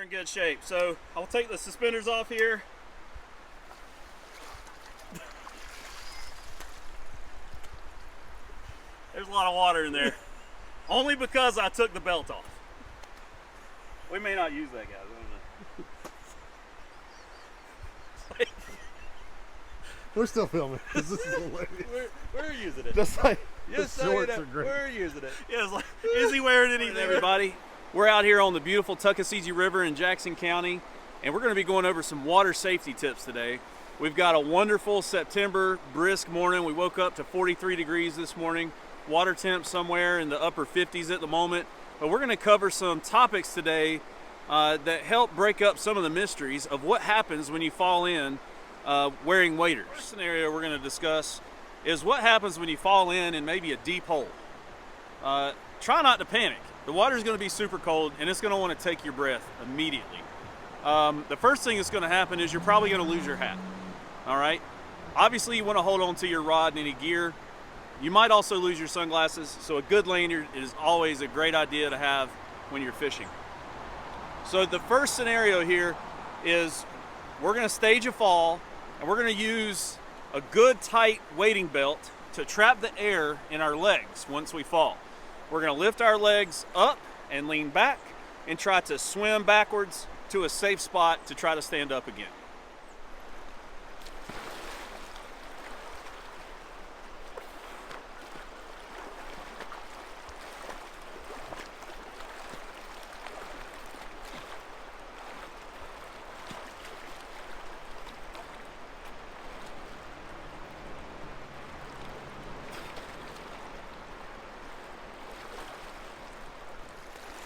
in good shape. So I'll take the suspenders off here. There's a lot of water in there. Only because I took the belt off. We may not use that, guys. We're still filming. This is hilarious. We're using it. Just like Yes, the shorts are great. We're using it. Yeah, it's like, is he wearing anything? Everybody, we're out here on the beautiful Tuckasegee River in Jackson County, and we're going to be going over some water safety tips today. We've got a wonderful September brisk morning. We woke up to 43 degrees this morning. Water temp somewhere in the upper 50s at the moment. But we're going to cover some topics today that help break up some of the mysteries of what happens when you fall in wearing waders. The first scenario we're going to discuss is what happens when you fall in maybe a deep hole. Try not to panic. The water is going to be super cold and it's going to want to take your breath immediately. The first thing that's going to happen is you're probably going to lose your hat. All right. Obviously, you want to hold on to your rod and any gear. You might also lose your sunglasses, so a good lanyard is always a great idea to have when you're fishing. So the first scenario here is we're going to stage a fall, and we're going to use a good tight wading belt to trap the air in our legs once we fall. We're going to lift our legs up and lean back and try to swim backwards to a safe spot to try to stand up again.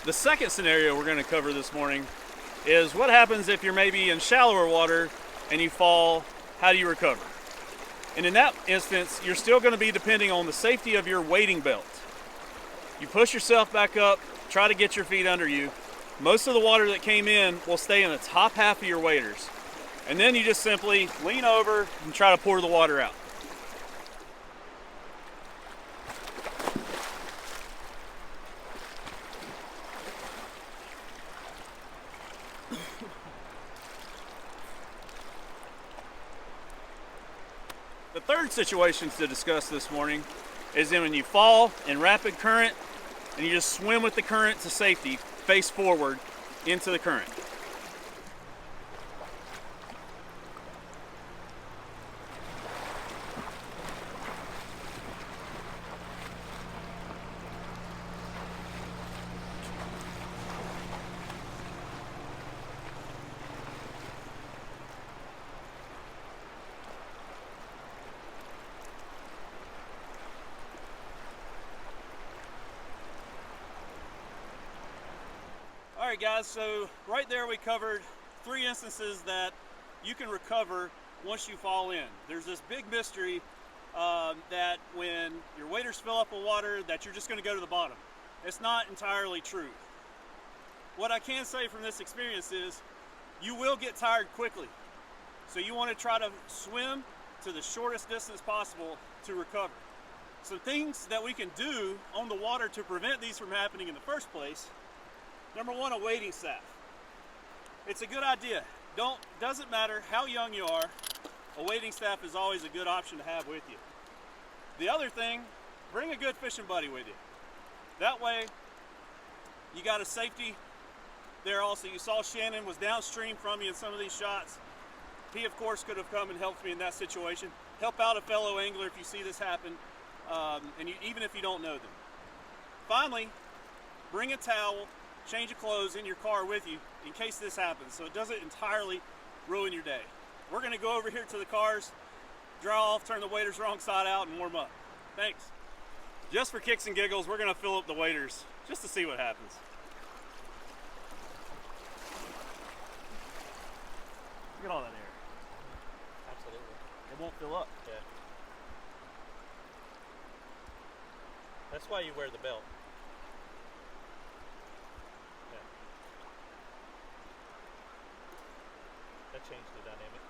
The second scenario we're going to cover this morning is what happens if you're maybe in shallower water and you fall. How do you recover? And in that instance, you're still going to be depending on the safety of your wading belt. You push yourself back up, try to get your feet under you. Most of the water that came in will stay in the top half of your waders. And then you just simply lean over and try to pour the water out. The third situation to discuss this morning is when you fall in rapid current and you just swim with the current to safety, face forward into the current. All right, guys, so right there we covered 3 instances that you can recover once you fall in. There's this big mystery that when your waders fill up with water that you're just going to go to the bottom. It's not entirely true. What I can say from this experience is you will get tired quickly. So you want to try to swim to the shortest distance possible to recover. Some things that we can do on the water to prevent these from happening in the first place. Number 1, a wading staff. It's a good idea. Doesn't matter how young you are, a wading staff is always a good option to have with you. The other thing, bring a good fishing buddy with you. That way, you got a safety there also. You saw Shannon was downstream from you in some of these shots. He, of course, could have come and helped me in that situation. Help out a fellow angler if you see this happen, even if you don't know them. Finally, bring a towel, change of clothes in your car with you in case this happens, so it doesn't entirely ruin your day. We're going to go over here to the cars, draw off, turn the waders wrong side out, and warm up. Thanks. Just for kicks and giggles, we're going to fill up the waders just to see what happens. Look at all that air. Absolutely. It won't fill up. Yeah. That's why you wear the belt. That changed the dynamic.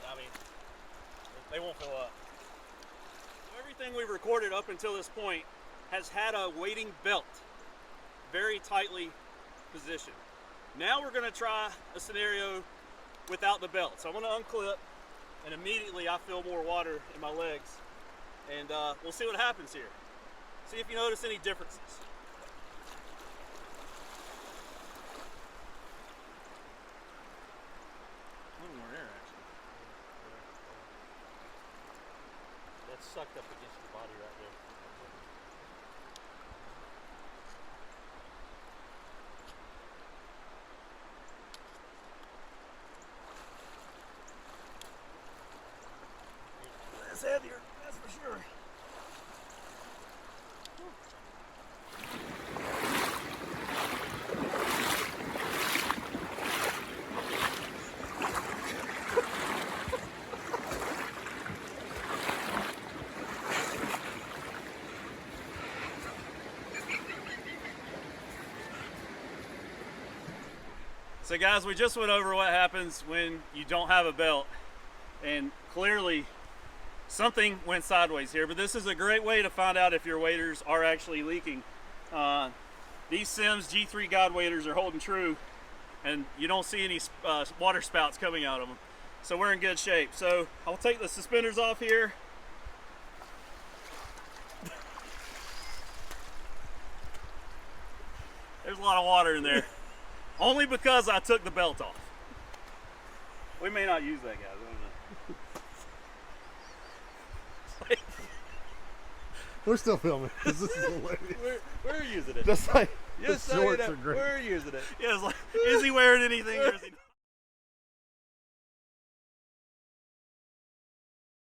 I mean, they won't fill up. everything we've recorded up until this point has had a weighting belt, very tightly positioned. Now we're going to try a scenario without the belt. So I'm going to unclip, and immediately I feel more water in my legs, and we'll see what happens here. See if you notice any differences. A little more air, actually. That's sucked up against your body right there. It's heavier, that's for sure. So guys, we just went over what happens when you don't have a belt, and clearly something went sideways here, but this is a great way to find out if your waders are actually leaking. These Simms G3 guide waders are holding true, and you don't see any water spouts coming out of them. So we're in good shape. So I'll take the suspenders off here. There's a lot of water in there. Only because I took the belt off. We may not use that, guys. I don't know. We're still filming. This is hilarious. We're using it. Just like Just the so you shorts know, are great. we're using it. Yeah, it's like, is he wearing anything or is he not?